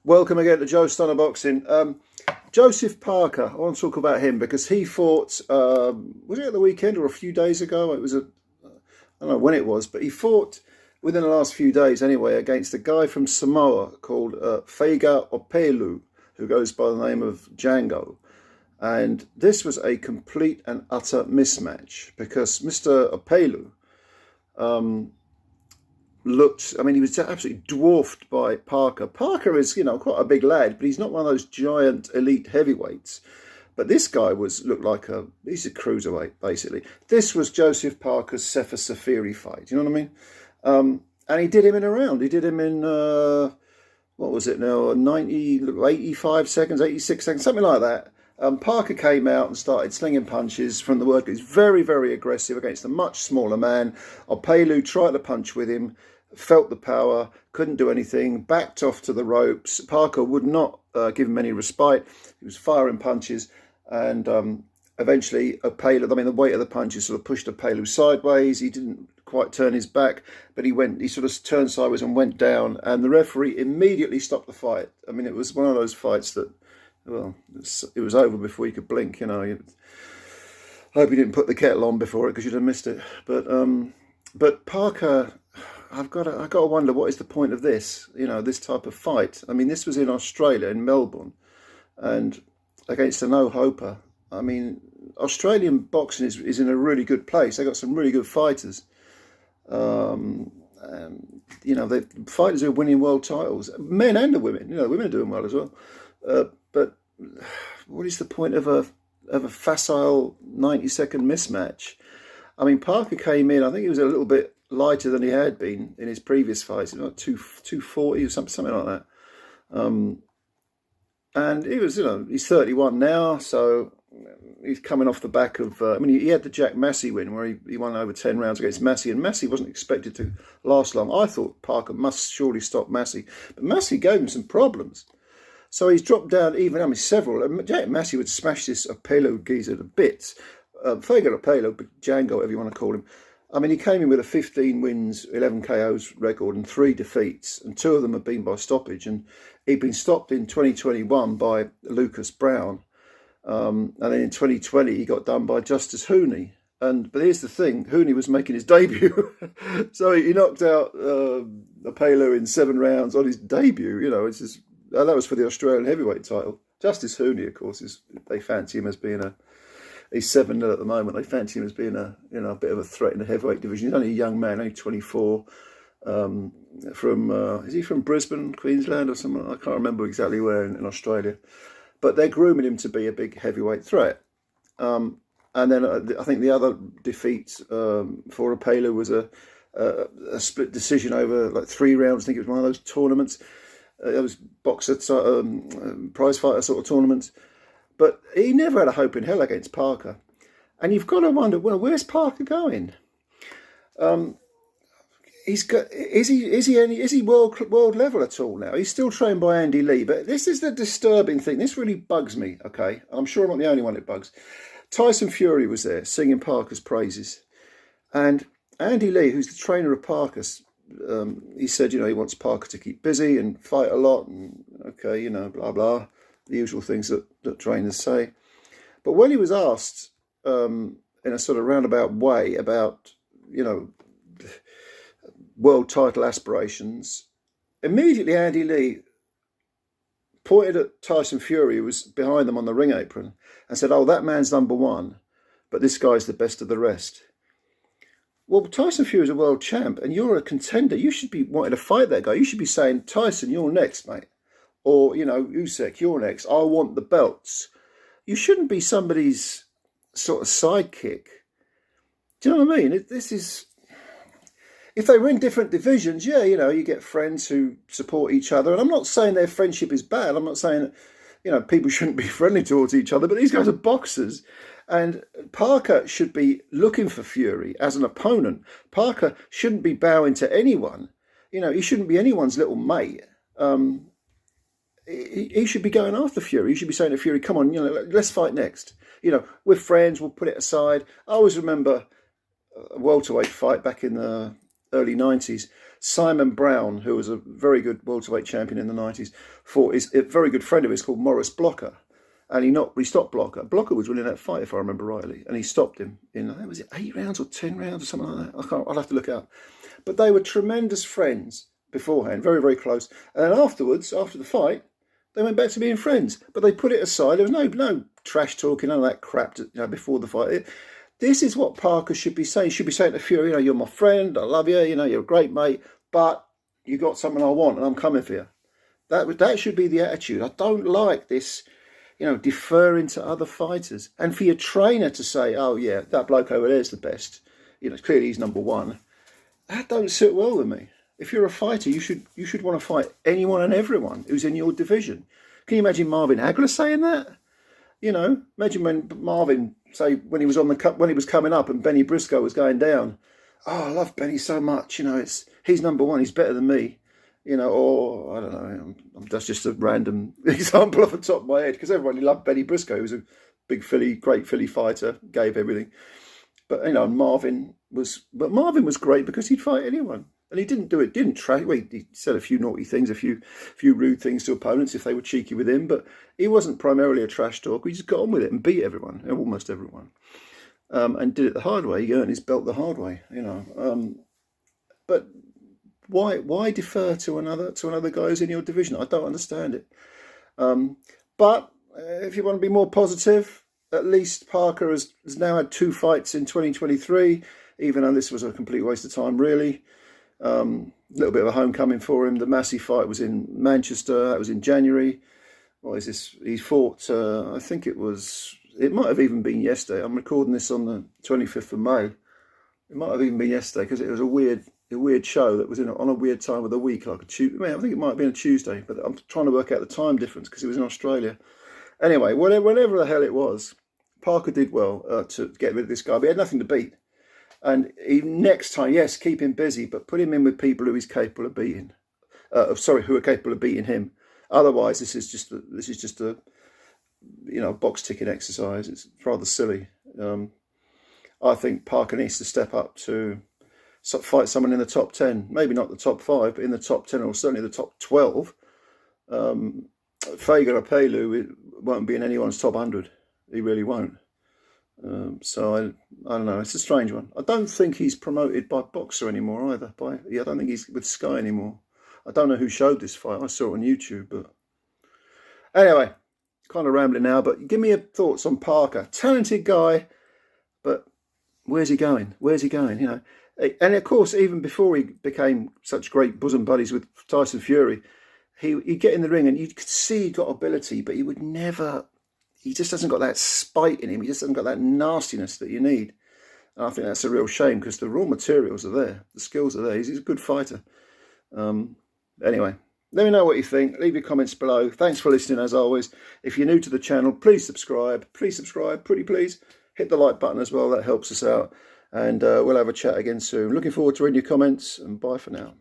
Welcome again to Joe Stunner Boxing. Joseph Parker, I want to talk about him because he fought, was it at the weekend or a few days ago? It was I don't know when it was, but he fought within the last few days anyway against a guy from Samoa called FAIGA OPELU, who goes by the name of Django. And this was a complete and utter mismatch because Mr. Opelu he was absolutely dwarfed by Parker. Parker is, quite a big lad, but he's not one of those giant elite heavyweights. But this guy looked like he's a cruiserweight, basically. This was Joseph Parker's Fury fight, you know what I mean? And he did him in a round. He did him in, what was it now, 85 seconds, 86 seconds, something like that. Parker came out and started slinging punches from the word. He's very, very aggressive against a much smaller man. Opelu tried to punch with him, felt the power, couldn't do anything, backed off to the ropes. Parker would not give him any respite. He was firing punches, and eventually Opelu, the weight of the punches sort of pushed Opelu sideways. He didn't quite turn his back, but he sort of turned sideways and went down, and the referee immediately stopped the fight. It was one of those fights that, well, it was over before you could blink, I hope you didn't put the kettle on before it because you'd have missed it. But Parker, I've got to wonder, what is the point of this? This type of fight. This was in Australia, in Melbourne, and against a no-hoper. Australian boxing is in a really good place. They got some really good fighters. The fighters are winning world titles, men and the women. The women are doing well as well. But what is the point of a facile 90-second mismatch? Parker came in, I think he was a little bit lighter than he had been in his previous fights, like 240 or something like that. And he was, he's 31 now, so he's coming off the back of, he had the Jack Massey win where he won over 10 rounds against Massey, and Massey wasn't expected to last long. I thought Parker must surely stop Massey, but Massey gave him some problems. So he's dropped down several. Jack Massey would smash this Opelu geezer to bits. FAIGA OPELU, Django, whatever you want to call him. He came in with a 15 wins, 11 KOs record and 3 defeats, and 2 of them have been by stoppage. And he'd been stopped in 2021 by Lucas Brown. And then in 2020, he got done by Justice Hooney. But here's the thing, Hooney was making his debut. So he knocked out Opelu in 7 rounds on his debut. It's just... that was for the Australian heavyweight title. Justice Hooney, of course, they fancy him as being he's 7-0 at the moment. They fancy him as being a bit of a threat in the heavyweight division. He's only a young man, only 24. Is he from Brisbane, Queensland, or something? I can't remember exactly where in Australia. But they're grooming him to be a big heavyweight threat. And then I think the other defeat for Opelu was a split decision over like 3 rounds. I think it was one of those tournaments. It was boxer, prize fighter sort of tournaments. But he never had a hope in hell against Parker. And you've got to wonder, well, where's Parker going? Is he world level at all now? He's still trained by Andy Lee, but this is the disturbing thing. This really bugs me, okay? I'm sure I'm not the only one it bugs. Tyson Fury was there singing Parker's praises. And Andy Lee, who's the trainer of Parker, he said, he wants Parker to keep busy and fight a lot and, okay, blah, blah, the usual things that trainers say. But when he was asked in a sort of roundabout way about, world title aspirations, immediately Andy Lee pointed at Tyson Fury, who was behind them on the ring apron, and said, oh, that man's number 1, but this guy's the best of the rest. Well, Tyson Fury is a world champ, and you're a contender. You should be wanting to fight that guy. You should be saying, Tyson, you're next, mate. Or, Usyk, you're next. I want the belts. You shouldn't be somebody's sort of sidekick. Do you know what I mean? This is... If they were in different divisions, yeah, you get friends who support each other. And I'm not saying their friendship is bad. I'm not saying, people shouldn't be friendly towards each other. But these guys are boxers. And Parker should be looking for Fury as an opponent. Parker shouldn't be bowing to anyone. He shouldn't be anyone's little mate. He should be going after Fury. He should be saying to Fury, come on, let's fight next. We're friends, we'll put it aside. I always remember a welterweight fight back in the early 90s. Simon Brown, who was a very good welterweight champion in the 90s, fought a very good friend of his called Morris Blocker. And he stopped Blocker. Blocker was winning that fight, if I remember rightly. And he stopped him in, I think, was it 8 rounds or 10 rounds or something like that? I'll have to look it up. But they were tremendous friends beforehand, very, very close. And then afterwards, after the fight, they went back to being friends. But they put it aside. There was no trash talking, none of that crap before the fight. This is what Parker should be saying. He should be saying to Fury, you're my friend, I love you, you're a great mate, but you got something I want and I'm coming for you. That should be the attitude. I don't like this, deferring to other fighters. And for your trainer to say, oh yeah, that bloke over there is the best, clearly he's number one, that don't sit well with me. If you're a fighter, you should want to fight anyone and everyone who's in your division. Can you imagine Marvin Hagler saying that? Imagine when Marvin, say, when he was on the cup, when he was coming up and Benny Briscoe was going down. Oh, I love Benny so much. He's number one. He's better than me. Or I don't know. That's just a random example off the top of my head because everybody loved Benny Briscoe. He was a big great Philly fighter, gave everything. But Marvin was great because he'd fight anyone. And he didn't trash. Well, he said a few naughty things, a few rude things to opponents if they were cheeky with him. But he wasn't primarily a trash talker. He just got on with it and beat everyone, almost everyone, and did it the hard way. He earned his belt the hard way, But why defer to another guy who's in your division? I don't understand it. But if you want to be more positive, at least Parker has now had 2 fights in 2023, even though this was a complete waste of time, really. A little bit of a homecoming for him. The Massey fight was in Manchester. That was in January. What is this? He fought, I think it might have even been yesterday. I'm recording this on the 25th of May. It might have even been yesterday because it was a weird show that was on a weird time of the week. I think it might have been a Tuesday, but I'm trying to work out the time difference because it was in Australia. Anyway, whatever the hell it was, Parker did well to get rid of this guy, but he had nothing to beat. And next time, yes, keep him busy, but put him in with people who he's capable of beating. Who are capable of beating him. Otherwise, this is just a box ticking exercise. It's rather silly. I think Parker needs to step up to fight someone in the top 10. Maybe not the top 5, but in the top 10 or certainly the top 12. FAIGA OPELU won't be in anyone's top 100. He really won't. So I don't know. It's a strange one. I don't think he's promoted by Boxer anymore either. I don't think he's with Sky anymore. I don't know who showed this fight. I saw it on YouTube. But anyway, kind of rambling now. But give me your thoughts on Parker. Talented guy, but where's he going? And of course, even before he became such great bosom buddies with Tyson Fury, he'd get in the ring and you could see he got ability, but he would never. He just hasn't got that spite in him. He just hasn't got that nastiness that you need. And I think that's a real shame because the raw materials are there. The skills are there. He's a good fighter. Anyway, let me know what you think. Leave your comments below. Thanks for listening as always. If you're new to the channel, please subscribe. Please subscribe. Pretty please. Hit the like button as well. That helps us out. And we'll have a chat again soon. Looking forward to reading your comments. And bye for now.